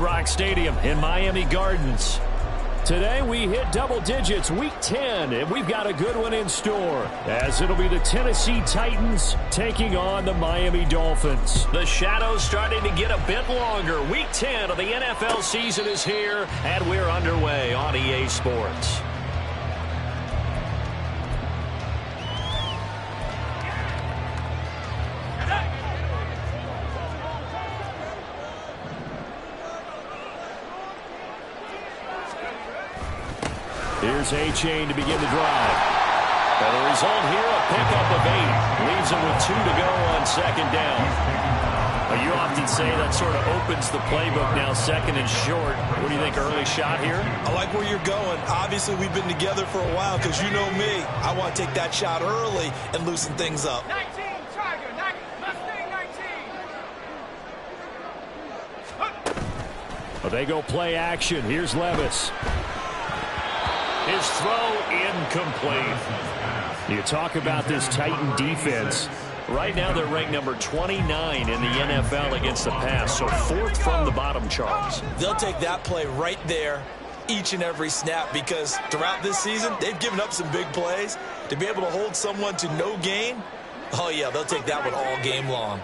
Rock Stadium in Miami Gardens. Today we hit double digits, week 10, and we've got a good one in store, as it'll be the Tennessee Titans taking on the Miami Dolphins. The shadow's starting to get a bit longer. Week 10 of the NFL season is here, and we're underway on EA Sports. Here's A-Chain to begin the drive. And the result here, a pickup of 8. Leaves him with 2 to go on second down. Well, you often say that sort of opens the playbook now, second and short. What do you think, early shot here? I like where you're going. Obviously, we've been together for a while because you know me. I want to take that shot early and loosen things up. 19, Tiger, Mustang 19. Well, they go play action. Here's Levis. His throw incomplete. You talk about this Titan defense. Right now they're ranked number 29 in the NFL against the pass, so 4th from the bottom, Charles. They'll take that play right there each and every snap because throughout this season they've given up some big plays. To be able to hold someone to no gain, oh yeah, they'll take that one all game long.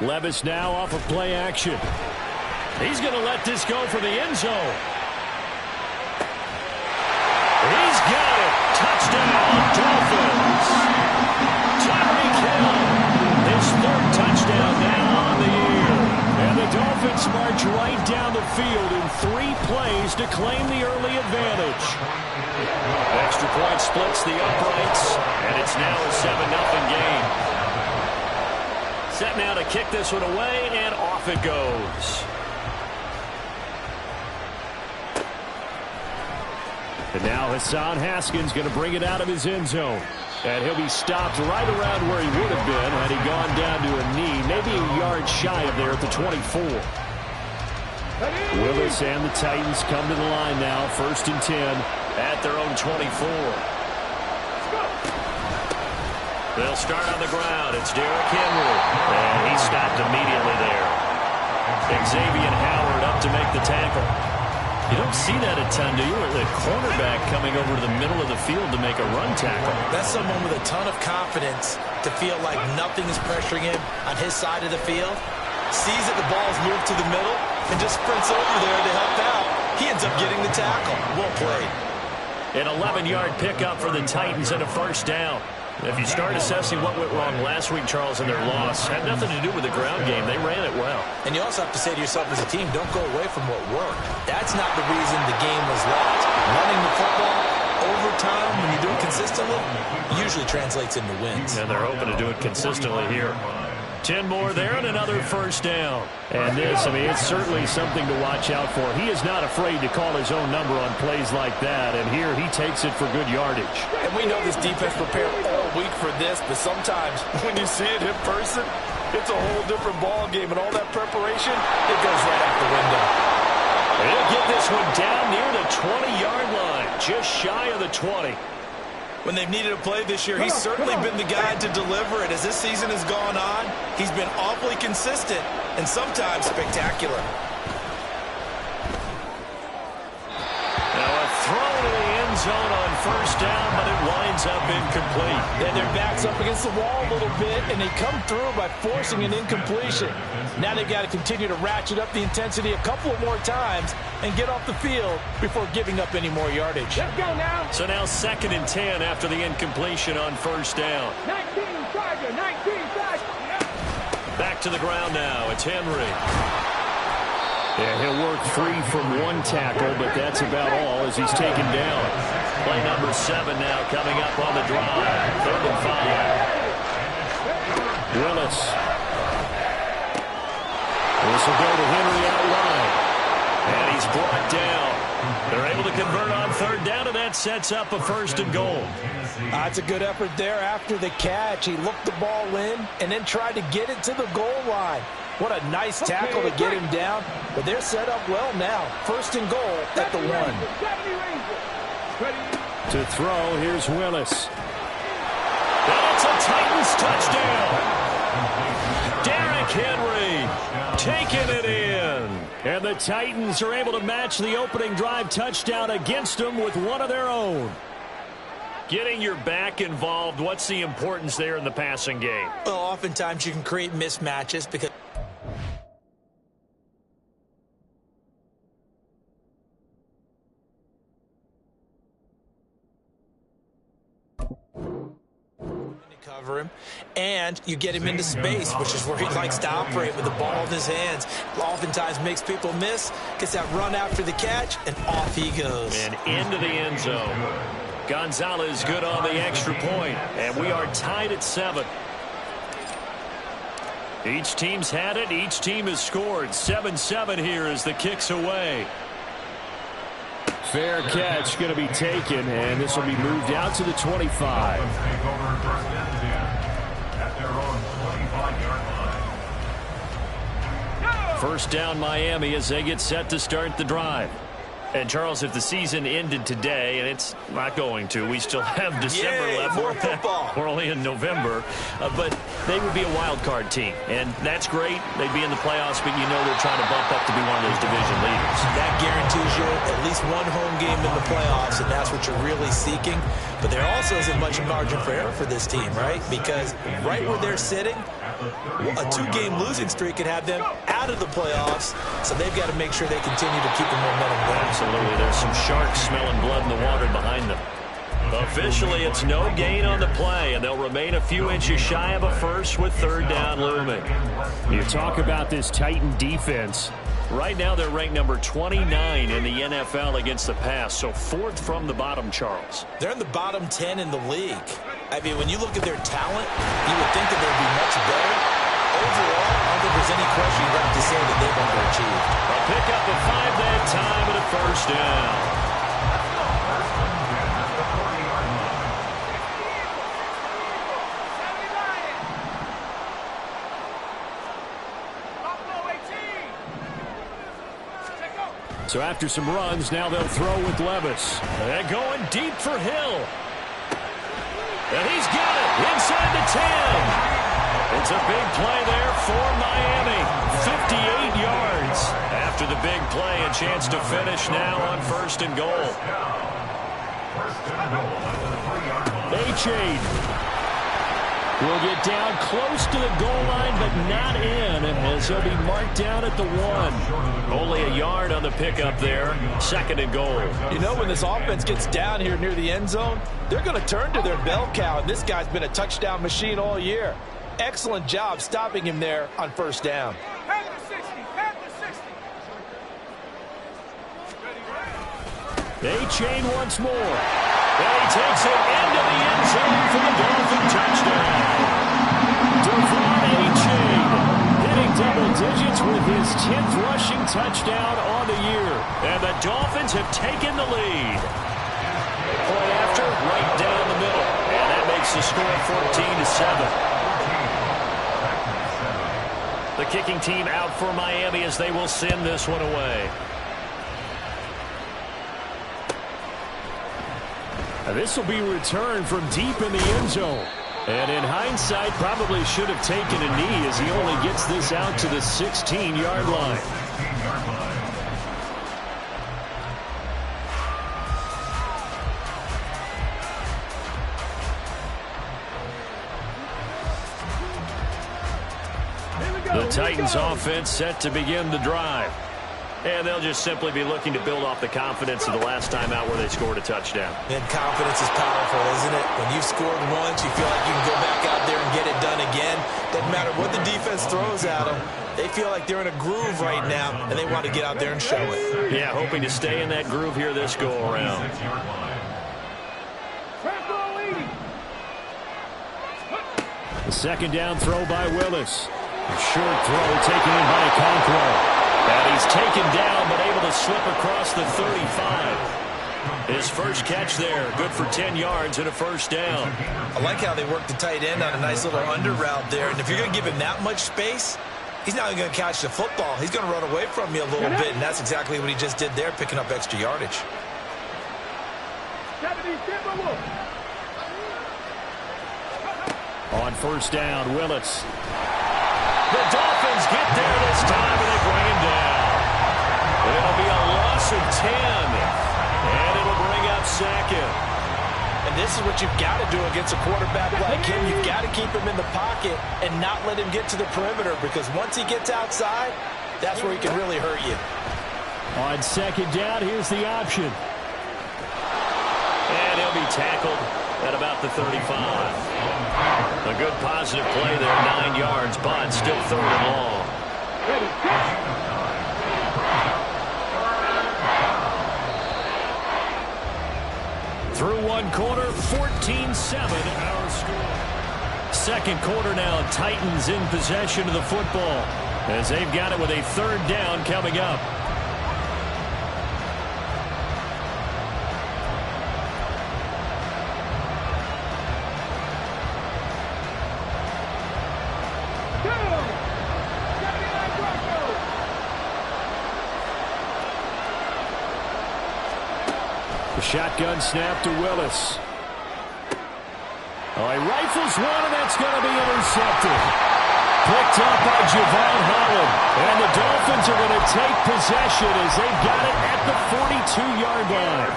Levis now off of play action. He's going to let this go for the end zone. He's got it. Touchdown, Dolphins. Tyreek Hill, his 3rd touchdown now on the year. And the Dolphins march right down the field in 3 plays to claim the early advantage. Extra point splits the uprights, and it's now a 7-0 game. Set now to kick this one away, and off it goes. And now Hassan Haskins going to bring it out of his end zone. And he'll be stopped right around where he would have been had he gone down to a knee, maybe a yard shy of there at the 24. Willis and the Titans come to the line now, 1st and 10 at their own 24. They'll start on the ground. It's Derrick Henry. And he stopped immediately there. Xavier Howard up to make the tackle. You don't see that a ton, do you? The cornerback coming over to the middle of the field to make a run tackle. That's someone with a ton of confidence to feel like nothing is pressuring him on his side of the field. Sees that the ball's moved to the middle and just sprints over there to help out. He ends up getting the tackle. Well played. An 11-yard pickup for the Titans and a 1st down. If you start assessing what went wrong last week, Charles, in their loss, had nothing to do with the ground game. They ran it well. And you also have to say to yourself as a team, don't go away from what worked. That's not the reason the game was lost. Running the football over time, when you do it consistently, usually translates into wins. And they're hoping to do it consistently here. 10 more there and another 1st down. And this, I mean, it's certainly something to watch out for. He is not afraid to call his own number on plays like that. And here he takes it for good yardage. And we know this defense prepared all week for this, but sometimes when you see it in person, it's a whole different ball game. And all that preparation, it goes right out the window. He'll get this one down near the 20-yard line, just shy of the 20. When they've needed a play this year, he's certainly been the guy to deliver it. As this season has gone on, he's been awfully consistent and sometimes spectacular. Now a throw to the end zone on 1st down, but it winds up incomplete. And their back's up against the wall a little bit, and they come through by forcing an incompletion. Now they've got to continue to ratchet up the intensity a couple of more times and get off the field before giving up any more yardage. Let's go now. So now 2nd and 10 after the incompletion on 1st down. 19, Tiger, 19, Tiger. Back to the ground now. It's Henry. Yeah, he'll work free from 1 tackle, but that's about all as he's taken down. Play number 7 now coming up on the drive. 3rd and 5. Willis. This will go to Henry out wide. And he's brought down. They're able to convert on 3rd down, and that sets up a 1st and goal. That's a good effort there after the catch. He looked the ball in and then tried to get it to the goal line. What a nice tackle to get him down. But they're set up well now. 1st and goal at the 1. To throw, here's Willis. That's a Titans touchdown. Henry taking it in. And the Titans are able to match the opening drive touchdown against them with one of their own. Getting your back involved, what's the importance there in the passing game? Well, oftentimes you can create mismatches because cover him, and you get him into space, which is where he likes to operate with the ball in his hands. Oftentimes makes people miss, gets that run after the catch, and off he goes. And into the end zone. Gonzalez good on the extra point, and we are tied at 7. Each team's had it. Each team has scored. 7-7 here as the kick's away. Fair catch going to be taken, and this will be moved out to the 25. First down Miami as they get set to start the drive. And, Charles, if the season ended today, and it's not going to, we still have December left. More football. We're only in November. But they would be a wild card team, and that's great. They'd be in the playoffs, but you know they're trying to bump up to be one of those division leaders. That guarantees you at least one home game in the playoffs, and that's what you're really seeking. But there also isn't much margin for error for this team, right? Because right where they're sitting, a 2-game losing streak could have them out of the playoffs, so they've got to make sure they continue to keep the momentum going. Absolutely. There's some sharks smelling blood in the water behind them. Officially, it's no gain on the play, and they'll remain a few inches shy of a first with third down looming. You talk about this Titan defense. Right now, they're ranked number 29 in the NFL against the pass, so 4th from the bottom, Charles. They're in the bottom 10 in the league. I mean, when you look at their talent, you would think that they'd be much better. Overall, I don't think there's any question you'd have to say that they've underachieved. A pickup of 5 that time and a first down. So after some runs, now they'll throw with Levis. And going deep for Hill. And he's got it inside the 10. It's a big play there for Miami. 58 yards. After the big play, a chance to finish now on 1st and goal. A-Chain will get down close to the goal line, but not in, as he'll be marked down at the 1. Only a yard on the pickup there. 2nd and goal. You know, when this offense gets down here near the end zone, they're going to turn to their bell cow, and this guy's been a touchdown machine all year. Excellent job stopping him there on 1st down. Head to 60. Head to 60. A-Chain once more. And he takes it into the end zone for the Dolphin touchdown. Devon A-Chain hitting double digits with his 10th rushing touchdown on the year. And the Dolphins have taken the lead. Point after, right down the middle. And that makes the score 14-7. The kicking team out for Miami as they will send this one away. This will be returned from deep in the end zone. And in hindsight, probably should have taken a knee as he only gets this out to the 16-yard line. The Titans offense set to begin the drive. And they'll just simply be looking to build off the confidence of the last time out where they scored a touchdown. And confidence is powerful, isn't it? When you've scored once, you feel like you can go back out there and get it done again. Doesn't matter what the defense throws at them. They feel like they're in a groove right now, and they want to get out there and show it. Yeah, hoping to stay in that groove here this go-around. The 2nd down throw by Willis. A short throw taken in by Okonkwo. And he's taken down, but able to slip across the 35. His first catch there, good for 10 yards and a first down. I like how they work the tight end on a nice little under route there. And if you're going to give him that much space, he's not going to catch the football. He's going to run away from you a little bit, and that's exactly what he just did there, picking up extra yardage. On 1st down, Willis. The Dolphins get there this time, and they bring him down. It'll be a loss of 10, and it'll bring up second. And this is what you've got to do against a quarterback like him. You've got to keep him in the pocket and not let him get to the perimeter, because once he gets outside, that's where he can really hurt you. On second down, here's the option. And he'll be tackled at about the 35. A good positive play there, 9 yards, but still third and long. Through one quarter, 14-7 our score. Second quarter now, Titans in possession of the football as they've got it with a third down coming up. The shotgun snap to Willis. Oh, he rifles one, and that's going to be intercepted. Picked up by Javon Holland. And the Dolphins are going to take possession as they've got it at the 42-yard line.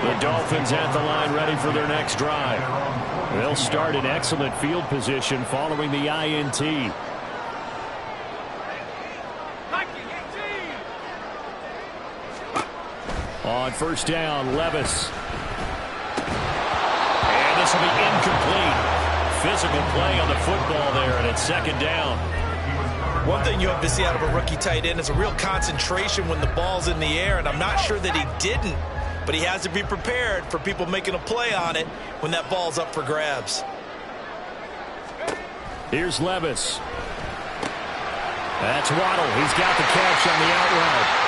The Dolphins at the line ready for their next drive. They'll start in excellent field position following the INT. On first down, Levis. And this will be incomplete. Physical play on the football there, and it's second down. One thing you have to see out of a rookie tight end is a real concentration when the ball's in the air, and I'm not sure that he didn't, but he has to be prepared for people making a play on it when that ball's up for grabs. Here's Levis. That's Waddle. He's got the catch on the out route.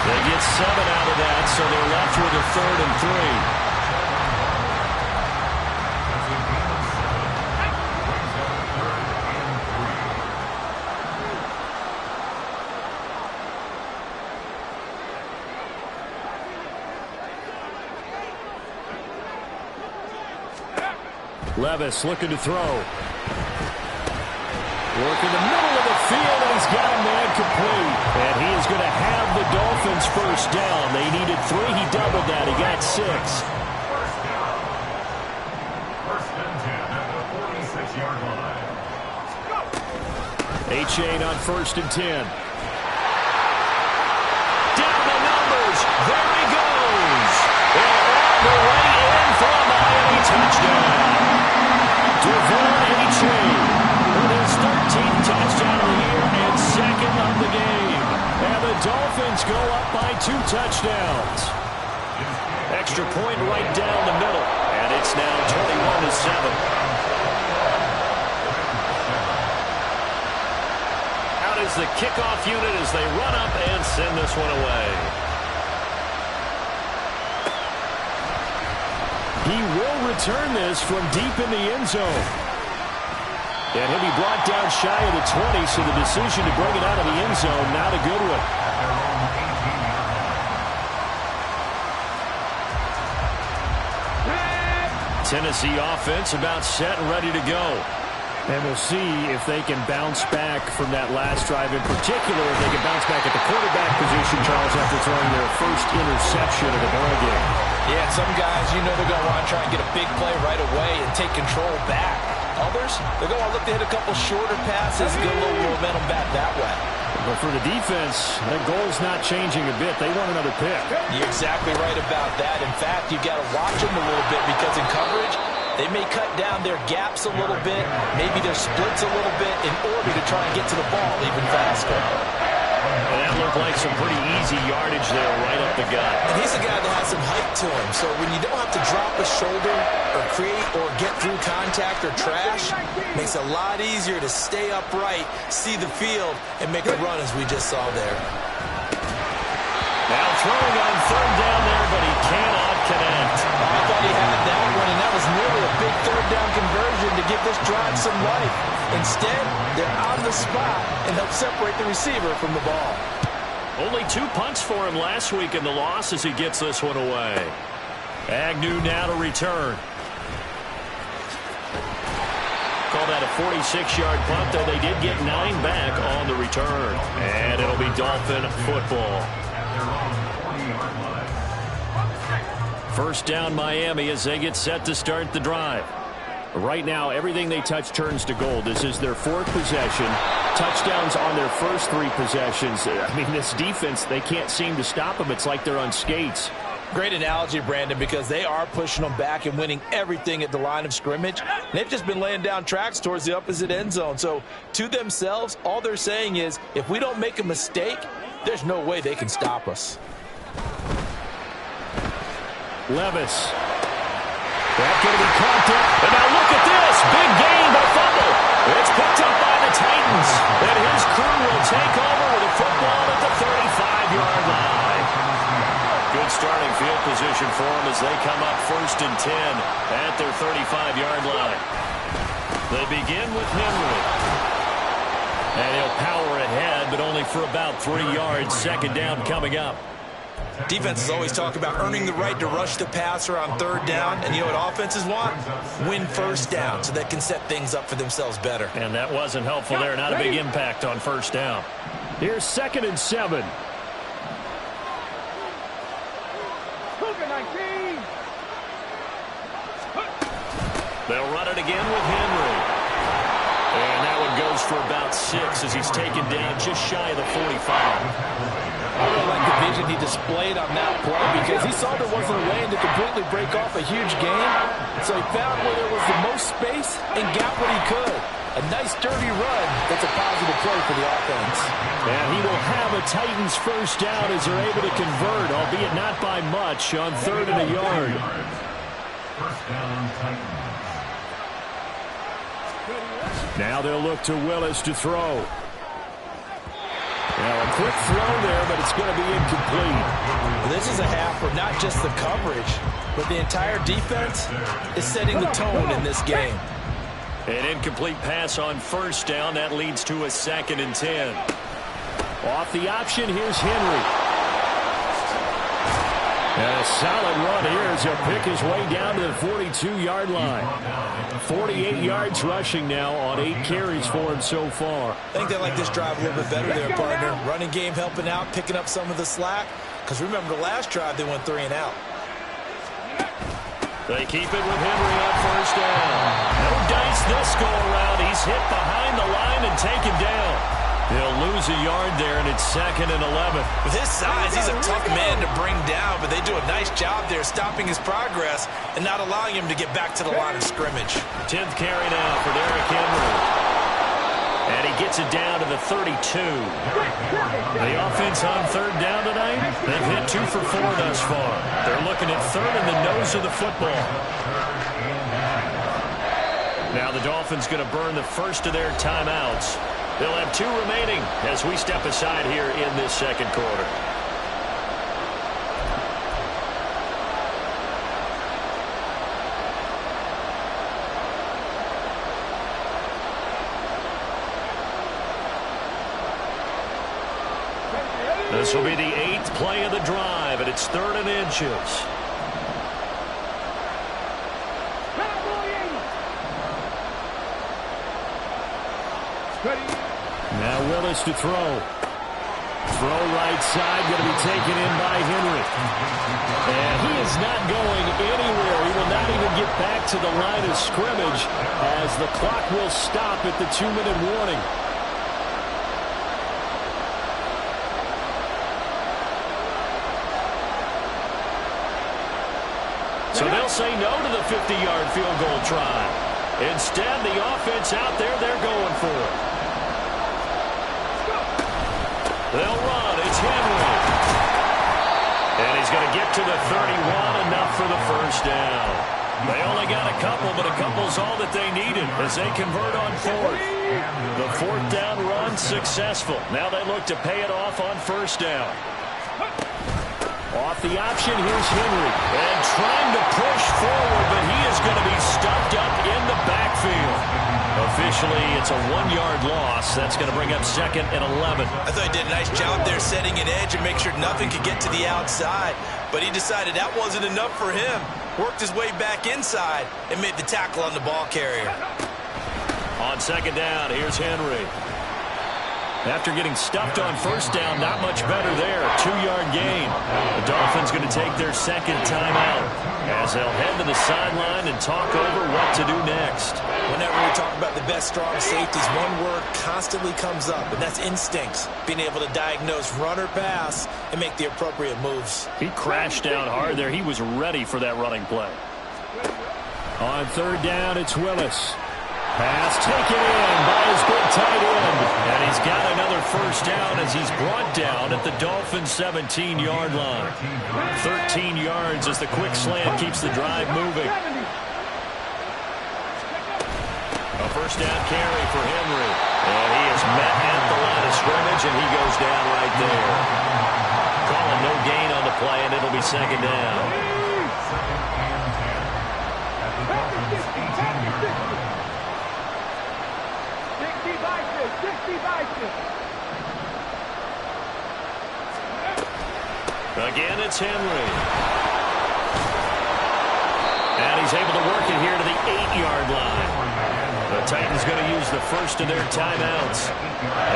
They get 7 out of that, so they're left with a 3rd and 3. Levis looking to throw. Work in the middle of the field, and he's got a man complete. And he is going to have the Dolphins first down. They needed 3. He doubled that. He got 6. First and 10 at the 46-yard line. A-Chain on first and 10. Down the numbers. There he goes. And all the way in for a Miami touchdown. Devon A-Chain. His 13th touchdown of the year and second of the game. And the Dolphins go up by 2 touchdowns. Extra point right down the middle. And it's now 21-7. Out is the kickoff unit as they run up and send this one away. He will return this from deep in the end zone. And he'll be brought down shy of the 20, so the decision to bring it out of the end zone, not a good one. Tennessee offense about set and ready to go. And we'll see if they can bounce back from that last drive, in particular if they can bounce back at the quarterback position, Charles, after throwing their first interception of the ball game. Yeah, some guys, you know they're going to want to try and get a big play right away and take control back. Others, they're going to look to hit a couple shorter passes, get a little momentum back that way. But for the defense, their goal's not changing a bit. They want another pick. You're exactly right about that. In fact, you've got to watch them a little bit because in coverage, they may cut down their gaps a little bit, maybe their splits a little bit in order to try and get to the ball even faster. And that looked like some pretty easy yardage there right up the gut. And he's a guy that has some height to him, so when you don't have to drop a shoulder or create or get through contact or trash, makes it a lot easier to stay upright, see the field, and make a run as we just saw there. Now throwing on third down there, but he cannot connect. I thought he had that one, and that was nearly a big third down conversion to give this drive some life. Instead, they're on the spot and help separate the receiver from the ball. Only 2 punts for him last week in the loss as he gets this one away. Agnew now to return. Call that a 46-yard punt, though they did get 9 back on the return. And it'll be Dolphin football. First down Miami as they get set to start the drive. Right now, everything they touch turns to gold. This is their 4th possession. Touchdowns on their first 3 possessions. I mean, this defense, they can't seem to stop them. It's like they're on skates. Great analogy, Brandon, because they are pushing them back and winning everything at the line of scrimmage. They've just been laying down tracks towards the opposite end zone. So to themselves, all they're saying is, if we don't make a mistake, there's no way they can stop us. Levis. That's going to be caught up. And now look at this. Big gain, but fumble. It's picked up by the Titans. And his crew will take over with a football at the 35-yard line. Good starting field position for them as they come up 1st and 10 at their 35-yard line. They begin with Henry. And he'll power ahead, but only for about 3 yards. 2nd down coming up. Defenses always talk about earning the right to rush the passer on 3rd down. And you know what offenses want? Win 1st down so they can set things up for themselves better. And that wasn't helpful there. Not a big impact on 1st down. Here's 2nd and 7. They'll run it again with Henry. And that one goes for about 6 as he's taken down just shy of the 45. I really like the vision he displayed on that play because he saw there wasn't a lane to completely break off a huge gain. So he found where there was the most space and got what he could. A nice dirty run that's a positive play for the offense. And he will have a Titans 1st down as they're able to convert, albeit not by much, on 3rd and a yard. 1st down, Titans. Now they'll look to Willis to throw. Now a quick throw there, but it's going to be incomplete. This is a half where not just the coverage, but the entire defense is setting the tone in this game. An incomplete pass on 1st down. That leads to a 2nd and 10. Off the option, here's Henry. And a solid run here as he'll pick his way down to the 42-yard line. 48 yards rushing now on 8 carries for him so far. I think they like this drive a little bit better there, partner. Running game helping out, picking up some of the slack. Because remember, the last drive they went 3 and out. They keep it with Henry on 1st down. No dice this go around. He's hit behind the line and taken down. He'll lose a yard there, and it's 2nd and 11. With his size, he's a tough man to bring down, but they do a nice job there stopping his progress and not allowing him to get back to the line of scrimmage. 10th carry now for Derrick Henry. And he gets it down to the 32. The offense on 3rd down tonight, they've hit 2 for 4 thus far. They're looking at 3rd in the nose of the football. Now the Dolphins going to burn the first of their timeouts. They'll have 2 remaining as we step aside here in this 2nd quarter. This will be the 8th play of the drive, and it's 3rd and inches. Now Willis to throw. Throw right side, going to be taken in by Henry. And he is not going anywhere. He will not even get back to the line of scrimmage as the clock will stop at the 2-minute warning. So they'll say no to the 50-yard field goal try. Instead, the offense out there, they're going for it. They'll run. It's Henry. And he's going to get to the 31, enough for the 1st down. They only got a couple, but a couple's all that they needed as they convert on 4th. The 4th down run successful. Now they look to pay it off on 1st down. Off the option, here's Henry. And trying to push forward, but he is going to be stuffed up in the backfield. Officially, it's a 1-yard loss. That's going to bring up 2nd and 11. I thought he did a nice job there setting an edge and make sure nothing could get to the outside. But he decided that wasn't enough for him. Worked his way back inside and made the tackle on the ball carrier. On second down, here's Henry. After getting stuffed on first down, not much better there. 2-yard gain. The Dolphins going to take their second timeout as they'll head to the sideline and talk over what to do next. Whenever we talk about the best strong safeties, one word constantly comes up, and that's instincts. Being able to diagnose run or pass and make the appropriate moves. He crashed down hard there. He was ready for that running play. On third down, it's Willis. Pass taken in by his big tight end. And he's got another first down as he's brought down at the Dolphins' 17-yard line. 13 yards as the quick slant keeps the drive moving. A first down carry for Henry. And he is met at the line of scrimmage, and he goes down right there. Calling no gain on the play, and it'll be second down. Again, it's Henry. And he's able to work it here to the 8-yard line. The Titans going to use the first of their timeouts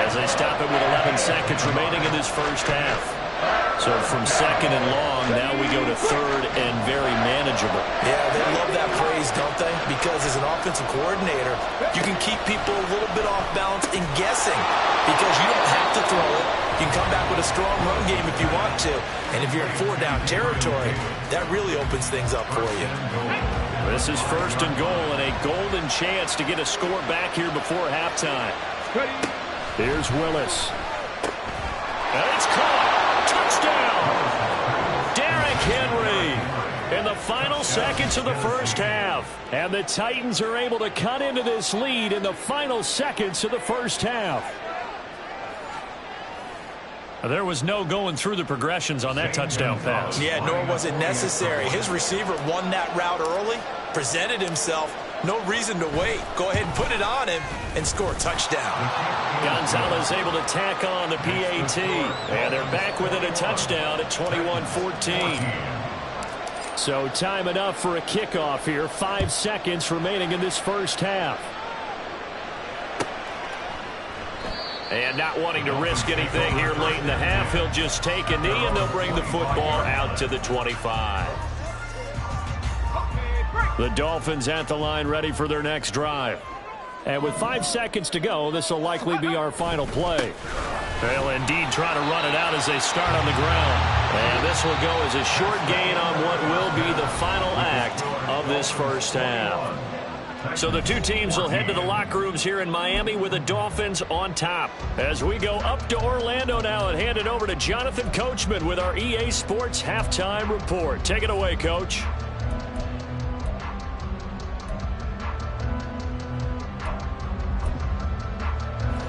as they stop it with 11 seconds remaining in this first half. So from second and long, now we go to third and very manageable. Yeah, they love that phrase, don't they? Because as an offensive coordinator, you can keep people a little bit off balance and guessing because you don't have to throw it. You can come back with a strong run game if you want to. And if you're in 4-down territory, that really opens things up for you. This is first and goal and a golden chance to get a score back here before halftime. Here's Willis. And it's caught. Touchdown! Derrick Henry in the final seconds of the first half. And the Titans are able to cut into this lead in the final seconds of the first half. There was no going through the progressions on that touchdown pass. Yeah, nor was it necessary. His receiver won that route early, presented himself. No reason to wait. Go ahead and put it on him and score a touchdown. Gonzalez able to tack on the PAT. And they're back within a touchdown at 21-14. So time enough for a kickoff here. 5 seconds remaining in this first half. And not wanting to risk anything here late in the half, he'll just take a knee and they'll bring the football out to the 25. The Dolphins at the line ready for their next drive. And with 5 seconds to go, this will likely be our final play. They'll indeed try to run it out as they start on the ground. And this will go as a short gain on what will be the final act of this first half. So the two teams will head to the locker rooms here in Miami with the Dolphins on top. As we go up to Orlando now and hand it over to Jonathan Coachman with our EA Sports Halftime Report. Take it away, Coach.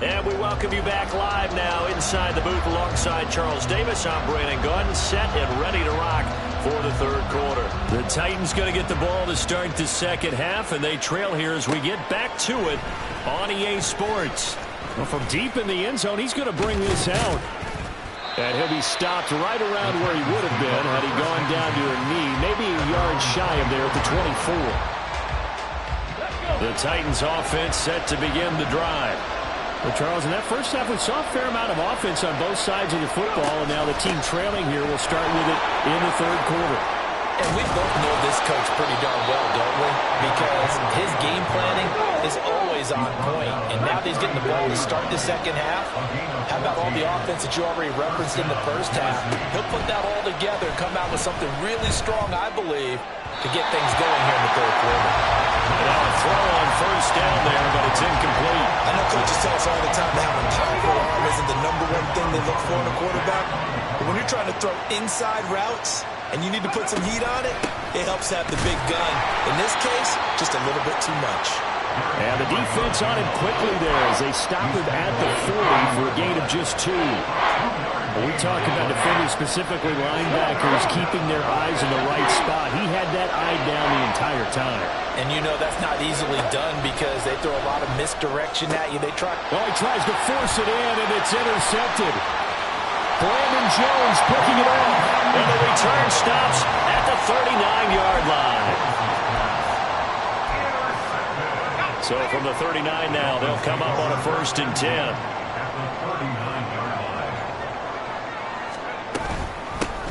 And we welcome you back live now inside the booth alongside Charles Davis. I'm Brandon Gordon, set and ready to rock for the third quarter. The Titans going to get the ball to start the second half, and they trail here as we get back to it on EA Sports. Well, from deep in the end zone, he's going to bring this out. And he'll be stopped right around where he would have been had he gone down to a knee, maybe a yard shy of there at the 24. The Titans offense set to begin the drive. Well, Charles, in that first half, we saw a fair amount of offense on both sides of the football, and now the team trailing here will start with it in the third quarter. And we both know this coach pretty darn well, don't we? Because his game planning is always on point. And now that he's getting the ball to start the second half, how about all the offense that you already referenced in the first half? He'll put that all together and come out with something really strong, I believe, to get things going here in the third quarter. And now a throw on first down there, but it's incomplete. I know coaches tell us all the time that having a powerful arm isn't the #1 thing they look for in a quarterback. But when you're trying to throw inside routes and you need to put some heat on it, it helps have the big gun. In this case, just a little bit too much. And the defense on him quickly there as they stop him at the 40 for a gain of just 2. When we talk about defenders, specifically linebackers, keeping their eyes in the right spot, he had that eye down the entire time. And you know that's not easily done because they throw a lot of misdirection at you. Well, he tries to force it in, and it's intercepted. Brandon Jones picking it off, and the return stops at the 39-yard line. So So from the 39 now, they'll come up on a 1st and 10. At the 39-yard line.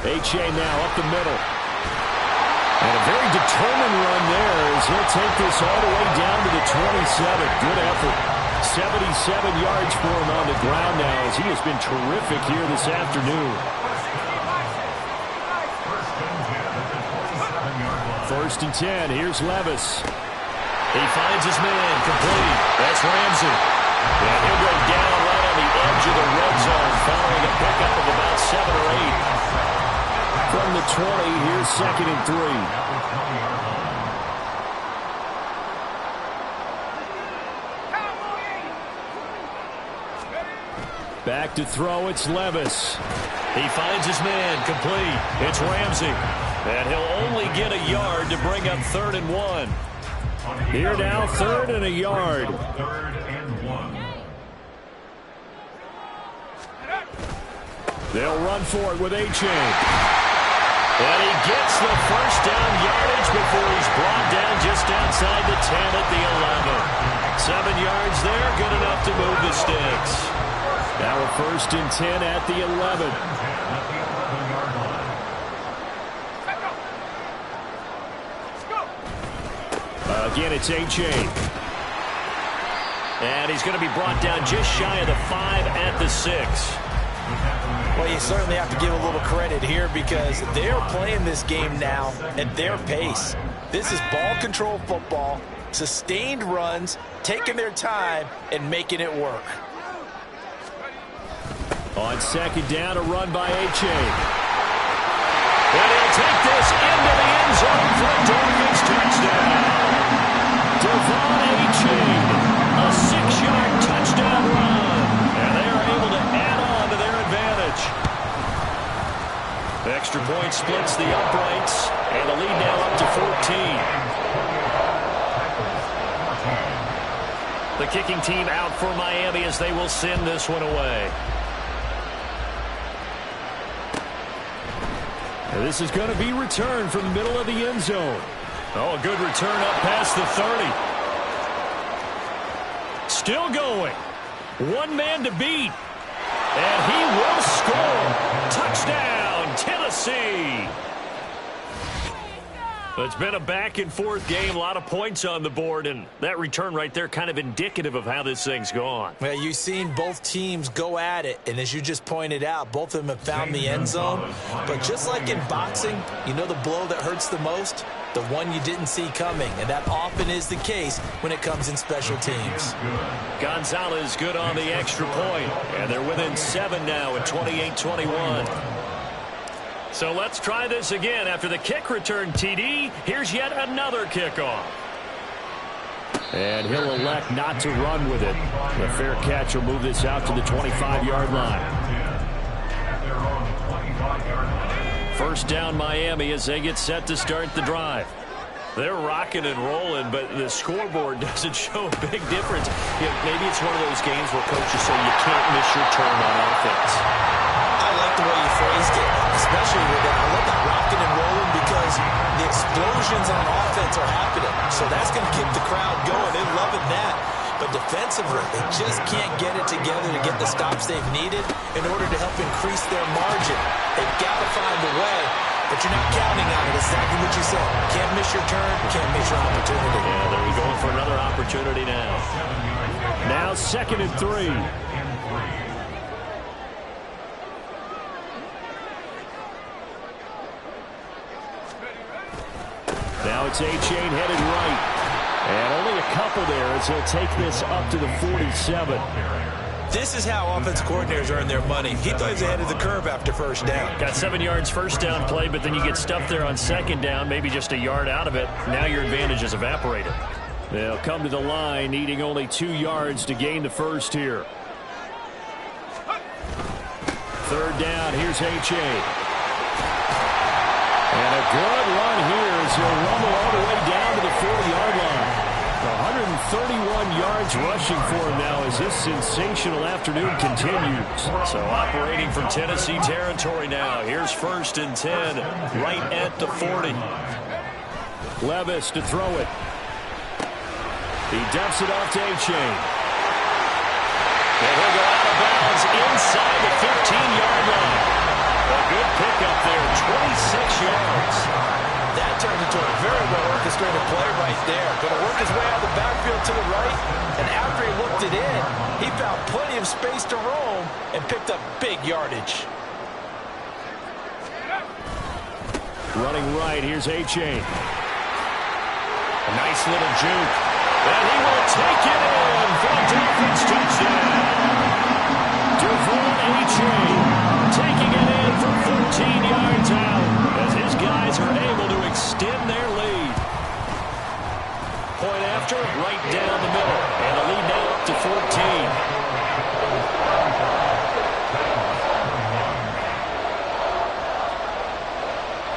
H.A. now up the middle. And a very determined run there as he'll take this all the way down to the 27. Good effort. 77 yards for him on the ground now as he has been terrific here this afternoon. 1st and 10. Here's Levis. He finds his man complete. That's Ramsey. And he'll go down right on the edge of the red zone following a pickup of about 7 or 8. From the 20, here's 2nd and 3. Back to throw, it's Levis. He finds his man complete. It's Ramsey. And he'll only get a yard to bring up 3rd and 1. Here now, 3rd and a yard. 3rd and 1. They'll run for it with H.A. And he gets the 1st down yardage before he's brought down just outside the 10 at the 11. 7 yards there, good enough to move the sticks. Now a 1st and 10 at the 11. Again, it's H.A. And he's going to be brought down just shy of the 5 at the 6. Well, you certainly have to give a little credit here because they're playing this game now at their pace. This is ball control football, sustained runs, taking their time, and making it work. On 2nd down, a run by H.A. And he'll take this into the end zone for a Dolphins touchdown. Devon H.A., a 6-yard touchdown run. And they are able to add on to their advantage. Extra point splits the uprights, and the lead now up to 14. The kicking team out for Miami as they will send this one away. And this is going to be returned from the middle of the end zone. Oh, a good return up past the 30. Still going. One man to beat. And he will score. Touchdown, Tennessee. It's been a back-and-forth game, a lot of points on the board, and that return right there kind of indicative of how this thing's gone. Well, you've seen both teams go at it, and as you just pointed out, both of them have found the end zone. But just like in boxing, you know the blow that hurts the most? The one you didn't see coming, and that often is the case when it comes in special teams. Gonzalez good on the extra point, and they're within 7 now at 28-21. So let's try this again. After the kick return, TD, here's yet another kickoff. And he'll elect not to run with it. The fair catch will move this out to the 25-yard line. 1st down Miami as they get set to start the drive. They're rocking and rolling, but the scoreboard doesn't show a big difference. Maybe it's one of those games where coaches say you can't miss your turn on offense. I like the way you phrased it, especially with that. I love that rocking and rolling because the explosions on offense are happening. So that's going to keep the crowd going. They're loving that. But defensively, they just can't get it together to get the stops they've needed in order to help increase their margin. They've got to find a way, but you're not counting on it. Exactly what you said. Can't miss your turn, can't miss your opportunity. Yeah, they're going for another opportunity now. Now 2nd and 3. Now it's A-Chain headed right. And only a couple there as he'll take this up to the 47. This is how offense coordinators earn their money. He thought he was ahead of the curve after 1st down. Got 7 yards 1st down play, but then you get stuffed there on 2nd down, maybe just a yard out of it. Now your advantage is evaporated. They'll come to the line, needing only 2 yards to gain the 1st here. 3rd down, here's H.A. And a good run here as he'll rumble all the way down to the 40-yard line. 131 yards rushing for him now as this sensational afternoon continues. So operating from Tennessee territory now. Here's 1st and 10 right at the 40. Levis to throw it. He dumps it off to A-Chain. And he'll go out of bounds inside the 15-yard line. A good pickup there, 26 yards. That turned into a very well-orchestrated play right there. Going to work his way out of the backfield to the right, and after he looked it in, he found plenty of space to roam and picked up big yardage. Running right, here's A-Chain. A nice little juke. And he will take it in for a Dolphins touchdown. A-Chain taking it in from 14 yards out as his guys are able to extend their lead. Point after, right down the middle. And the lead now up to 14.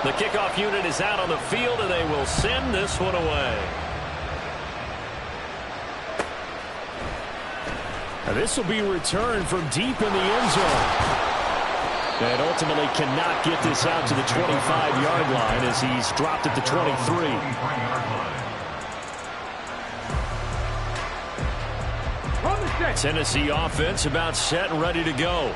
The kickoff unit is out on the field, and they will send this one away. Now this will be returned from deep in the end zone. And ultimately cannot get this out to the 25-yard line as he's dropped at the 23. Tennessee offense about set and ready to go.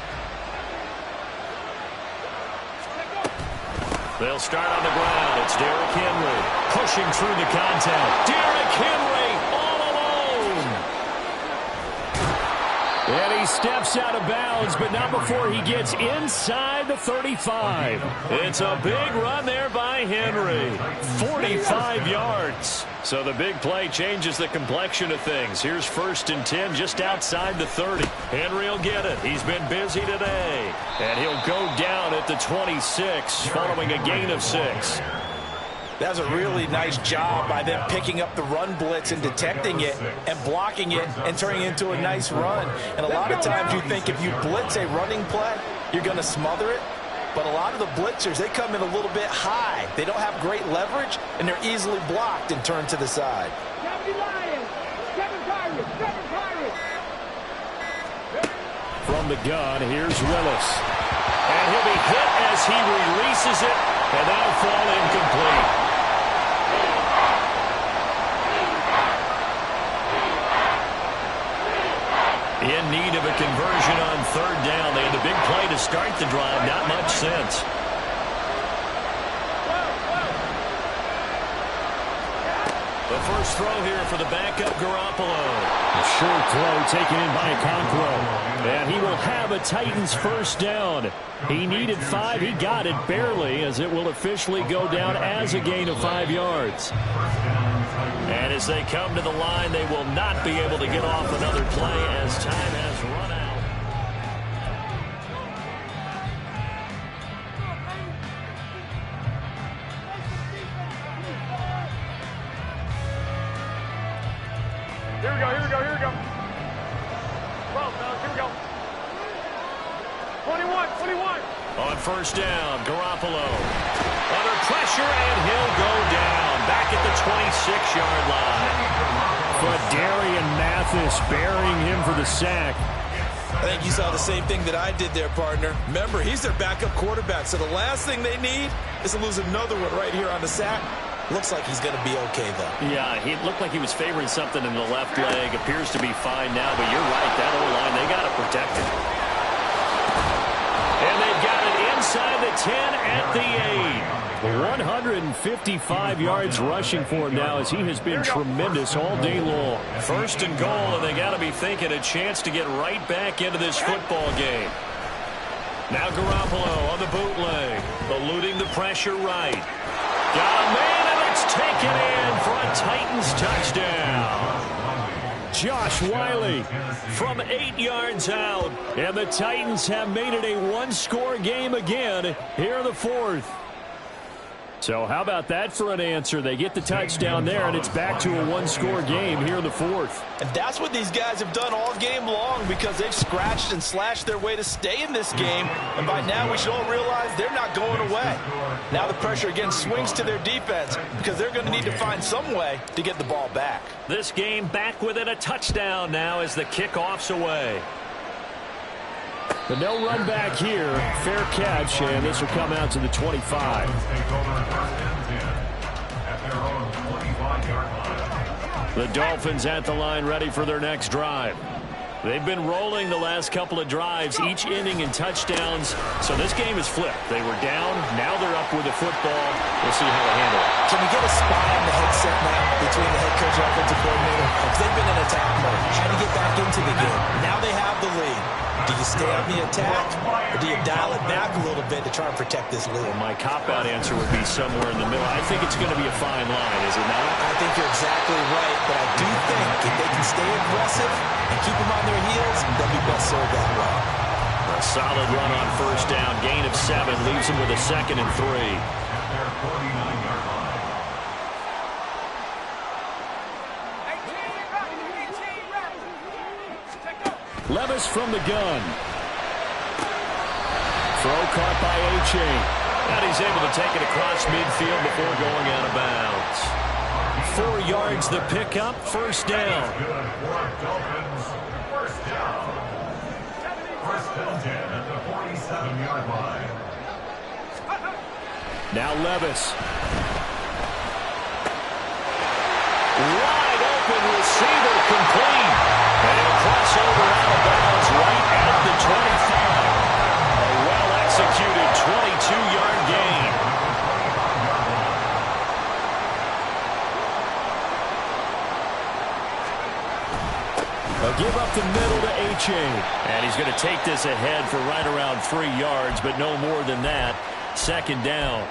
They'll start on the ground. It's Derrick Henry pushing through the contact. Derrick Henry all alone. And he steps out of bounds, but not before he gets inside the 35. It's a big run there by Henry. 45 yards. So the big play changes the complexion of things. Here's 1st and 10 just outside the 30. Henry will get it. He's been busy today. And he'll go down at the 26 following a gain of 6. That was a really nice job by them picking up the run blitz and detecting it and blocking it and turning it into a nice run. And a lot of times you think if you blitz a running play, you're going to smother it. But a lot of the blitzers, they come in a little bit high. They don't have great leverage, and they're easily blocked and turned to the side. From the gun, here's Willis. And he'll be hit as he releases it, and that'll fall incomplete. In need of a conversion on 3rd down. They had the big play to start the drive. Not much sense. The first throw here for the backup Garoppolo. A short throw taken in by Okonkwo. And he will have a Titans first down. He needed 5. He got it barely, as it will officially go down as a gain of 5 yards. And as they come to the line, they will not be able to get off another play as time has run out. Here we go, here we go, here we go. 12, fellas, here we go. 21, 21. On 1st down, Garoppolo. Under pressure, and he'll go down. Back at the 26-yard line. But Darian Mathis burying him for the sack. I think you saw the same thing that I did there, partner. Remember, he's their backup quarterback, so the last thing they need is to lose another one right here on the sack. Looks like he's going to be okay, though. Yeah, it looked like he was favoring something in the left leg. Appears to be fine now, but you're right. That O-line, they got to protect it. And they've got it inside the 10 at the 8. 155 yards rushing for him now, as he has been tremendous all day long. 1st and goal, and they got to be thinking a chance to get right back into this football game. Now Garoppolo on the bootleg, eluding the pressure right. Got a man, and it's taken in for a Titans touchdown. Josh Wiley from 8 yards out, and the Titans have made it a one-score game again here in the 4th. So how about that for an answer? They get the touchdown there, and it's back to a one-score game here in the 4th. And that's what these guys have done all game long, because they've scratched and slashed their way to stay in this game. And by now we should all realize they're not going away. Now the pressure again swings to their defense, because they're going to need to find some way to get the ball back. This game back within a touchdown now as the kickoff's away. But no run back here. Fair catch, and this will come out to the 25. The Dolphins at the line ready for their next drive. They've been rolling the last couple of drives, each inning in touchdowns. So this game is flipped. They were down. Now they're up with the football. We'll see how they handle it. Can we get a spy on the headset now between the head coach and offensive coordinator? Because they've been in attack mode, trying to get back into the game. Now they have the lead. Do you stay on the attack, or do you dial it back a little bit to try and protect this lead? Well, my cop-out answer would be somewhere in the middle. I think it's going to be a fine line, is it not? I think you're exactly right, but I do think if they can stay aggressive and keep them on their heels, they'll be best served that way. A solid run on first down. Gain of 7 leaves them with a 2nd and 3. At their 49-yard line. Levis from the gun. Throw caught by A-Chain. And he's able to take it across midfield before going out of bounds. 4 yards the pickup, first down. Good for Dolphins. First down. First and 10 at the 47-yard line. Now Levis. Wide open receiver complete. And he'll cross over out of bounds right at the 25. A well-executed 22-yard gain. They'll give up the middle to A-Chain. And he's going to take this ahead for right around 3 yards, but no more than that. Second down.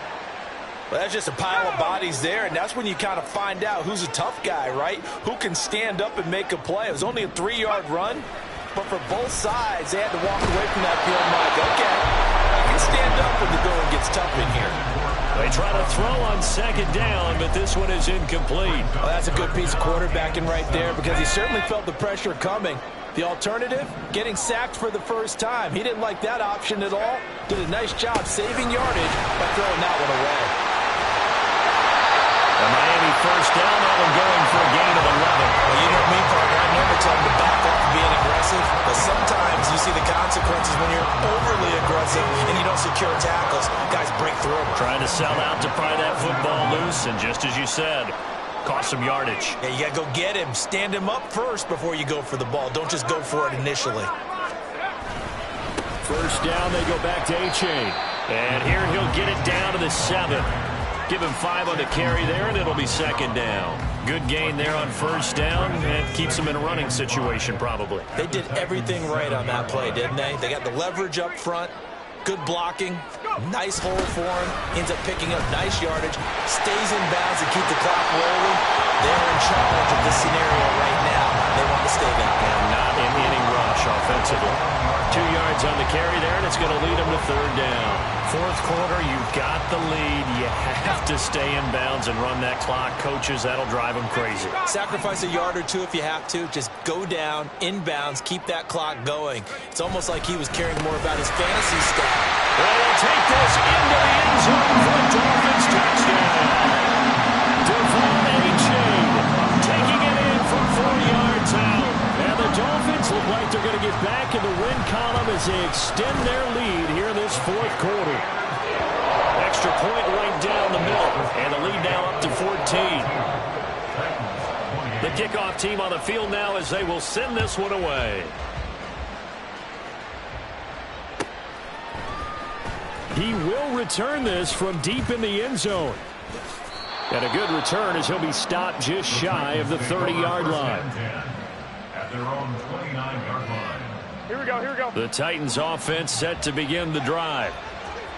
Well, that's just a pile of bodies there, and that's when you kind of find out who's a tough guy, right? Who can stand up and make a play. It was only a 3-yard run, but for both sides, they had to walk away from that feeling like, okay, I can stand up when the going gets tough in here. They try to throw on second down, but this one is incomplete. Well, that's a good piece of quarterbacking right there because he certainly felt the pressure coming. The alternative, getting sacked for the first time. He didn't like that option at all. Did a nice job saving yardage by throwing that one away. The Miami first down, that one going for a gain of 11. Well, you know me, partner. I never tell them to back off being aggressive, but sometimes you see the consequences when you're overly aggressive and you don't secure tackles. Guys break through. Trying to sell out to pry that football loose, and just as you said, cost some yardage. Yeah, you got to go get him. Stand him up first before you go for the ball. Don't just go for it initially. First down, they go back to A-Chain. And here he'll get it down to the 7. Give him 5 on the carry there, and it'll be second down. Good gain there on first down, and keeps him in a running situation probably. They did everything right on that play, didn't they? They got the leverage up front, good blocking, nice hole for him, ends up picking up nice yardage, stays in bounds to keep the clock rolling. They're in charge of this scenario right now. They want to stay that way. And not in inning rush offensively. 2 yards on the carry there, and it's going to lead them to third down. Fourth quarter, you've got the lead. You have to stay in bounds and run that clock. Coaches, that'll drive them crazy. Sacrifice a yard or two if you have to. Just go down, in bounds, keep that clock going. It's almost like he was caring more about his fantasy stat. Well, he'll take this into the end zone for a Dolphins touchdown. Devon A-Chain taking it in from 4 yards out. And the Dolphins look like they're going to get back in the win column as they extend their lead here in this fourth quarter. Extra point right down the middle, and the lead now up to 14. The kickoff team on the field now as they will send this one away. He will return this from deep in the end zone. And a good return as he'll be stopped just shy of the 30-yard line. At their own 29-yard line. Here we go, here we go. The Titans offense set to begin the drive.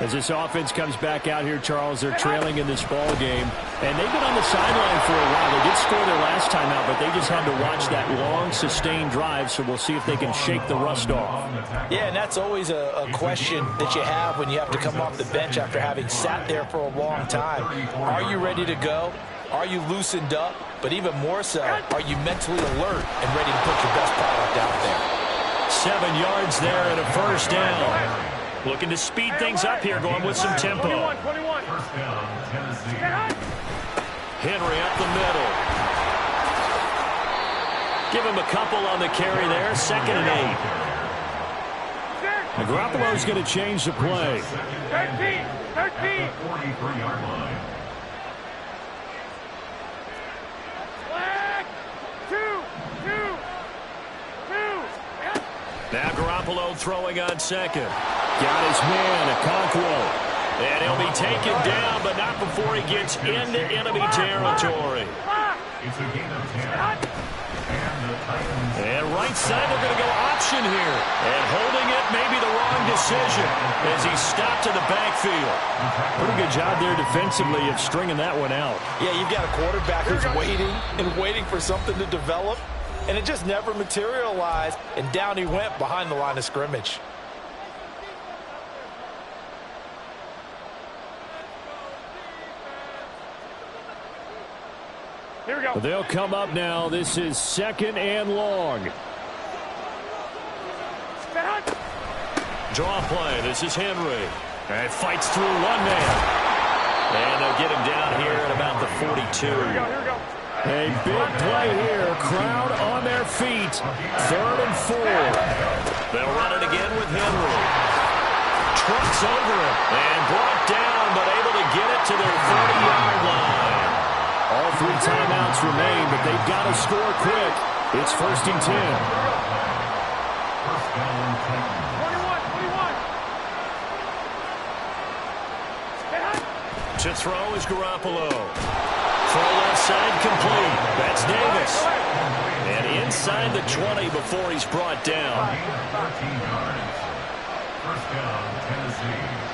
As this offense comes back out here, Charles, they're trailing in this ball game. And they've been on the sideline for a while. They did score their last time out, but they just had to watch that long, sustained drive, so we'll see if they can shake the rust off. Yeah, and that's always a question that you have when you have to come off the bench after having sat there for a long time. Are you ready to go? Are you loosened up? But even more so, are you mentally alert and ready to put your best product out there? 7 yards there and a first down. Looking to speed things up here, going with some tempo. 21. First down, Tennessee. Henry up the middle. Give him a couple on the carry there. 2nd and 8. Garoppolo's going to change the play. 13. 43-yard line. Now Garoppolo throwing on second. Got his man, Okonkwo. And he'll be taken down, but not before he gets into enemy territory. It's a gain of 10. And right side, they're going to go option here. And holding it may be the wrong decision as he stopped to the backfield. Pretty good job there defensively of stringing that one out. Yeah, you've got a quarterback who's waiting and waiting for something to develop, and it just never materialized, and down he went behind the line of scrimmage. Here we go. They'll come up now. This is 2nd and long. Draw play. This is Henry. And fights through one man. And they'll get him down here at about the 42. Here we go. A big play here. Crowd on their feet. 3rd and 4. They'll run it again with Henry. Trucks over it. And brought down, but able to get it to their 30-yard line. All 3 timeouts remain, but they've got to score quick. It's 1st and 10. First down, 21. To throw is Garoppolo. Throw left side complete. That's Davis. And inside the 20 before he's brought down. 13 yards. First down, Tennessee.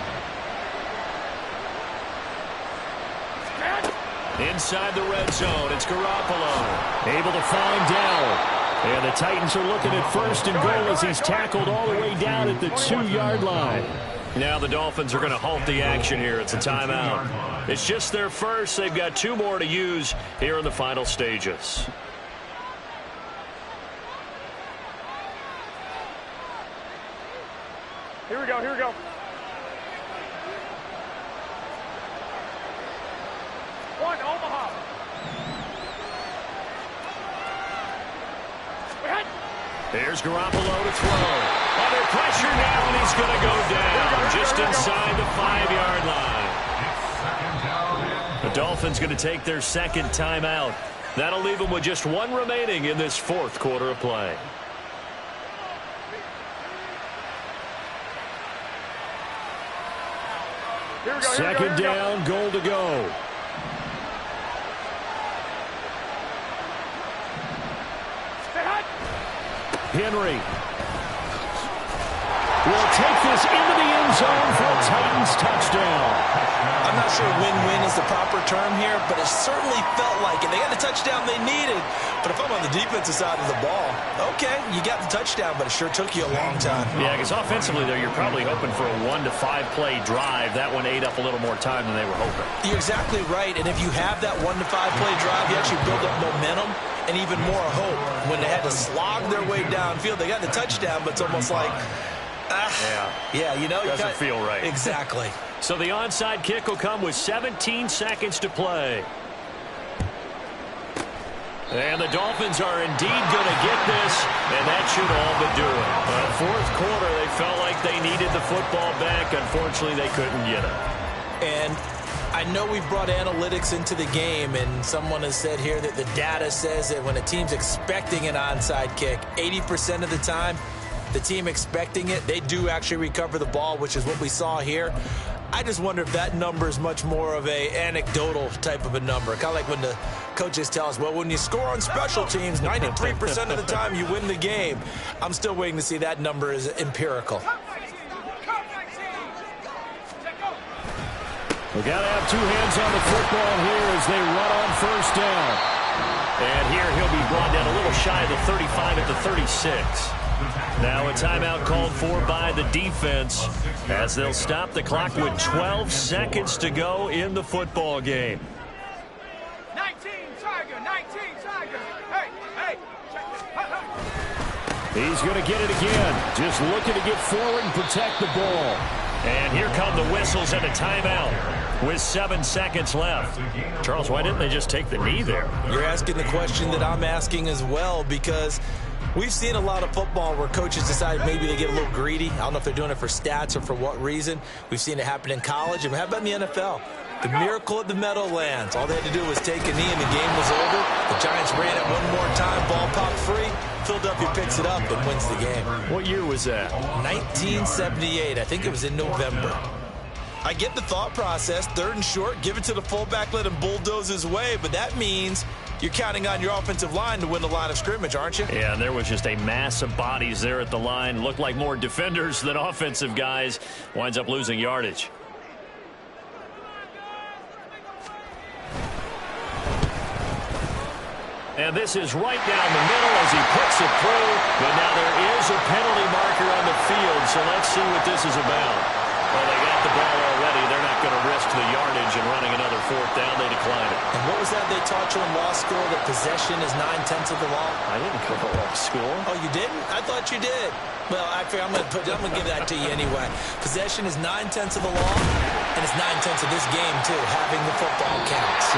Inside the red zone, it's Garoppolo. Able to find Dowell. And the Titans are looking at 1st and goal as he's tackled all the way down at the 2-yard line. Now the Dolphins are going to halt the action here. It's a timeout. It's just their first. They've got 2 more to use here in the final stages. Here we go. One, Omaha. There's Garoppolo to throw. Under pressure now, and he's going to go down just inside the 5-yard line. The Dolphins going to take their 2nd timeout. That'll leave them with just 1 remaining in this 4th quarter of play. Second down, goal to go. Henry will take this into the end zone for a Titans touchdown. I'm not sure win-win is the proper term here, but it certainly felt like it. They got the touchdown they needed. But if I'm on the defensive side of the ball, okay, you got the touchdown, but it sure took you a long time. Yeah, because offensively there, you're probably hoping for a 1 to 5 play drive. That one ate up a little more time than they were hoping. You're exactly right, and if you have that 1 to 5 play drive, you actually build up momentum and even more hope. When they had to slog their way downfield, they got the touchdown, but it's almost like, you know, doesn't feel right. Exactly. So the onside kick will come with 17 seconds to play. And the Dolphins are indeed going to get this, and that should all but do it. 4th quarter, they felt like they needed the football back. Unfortunately, they couldn't get it. And I know we've brought analytics into the game, and someone has said here that the data says that when a team's expecting an onside kick, 80% of the time, the team expecting it, they do actually recover the ball, which is what we saw here. I just wonder if that number is much more of a anecdotal type of a number. Kind of like when the coaches tell us, well, when you score on special teams, 93% of the time you win the game. I'm still waiting to see that number is empirical. We got to have 2 hands on the football here as they run on 1st down. And here he'll be brought down a little shy of the 35 at the 36. Now a timeout called for by the defense as they'll stop the clock with 12 seconds to go in the football game. 19 Tiger. Hey. He's going to get it again. Just looking to get forward and protect the ball. And here come the whistles and a timeout with 7 seconds left. Charles, why didn't they just take the knee there? You're asking the question that I'm asking as well, because we've seen a lot of football where coaches decide maybe they get a little greedy. I don't know if they're doing it for stats or for what reason. We've seen it happen in college. And how about in the NFL? The miracle at the Meadowlands. All they had to do was take a knee and the game was over. The Giants ran it one more time. Ball popped free. Philadelphia picks it up and wins the game. What year was that? 1978. I think it was in November. I get the thought process. 3rd and short, give it to the fullback, let him bulldoze his way, but that means you're counting on your offensive line to win the line of scrimmage, aren't you? Yeah, and there was just a mass of bodies there at the line. Looked like more defenders than offensive guys. Winds up losing yardage. And this is right down the middle as he puts it through. But now there is a penalty marker on the field, so let's see what this is about. Well, they got the ball already. They're not going to risk the yardage and running another 4th down. They decline it. And what was that they taught you in law school, that possession is 9/10 of the law? I didn't go to law school. Oh, you didn't? I thought you did. Well, I figure I'm going to give that to you anyway. Possession is 9/10 of the law, and it's 9/10 of this game, too. Having the football counts.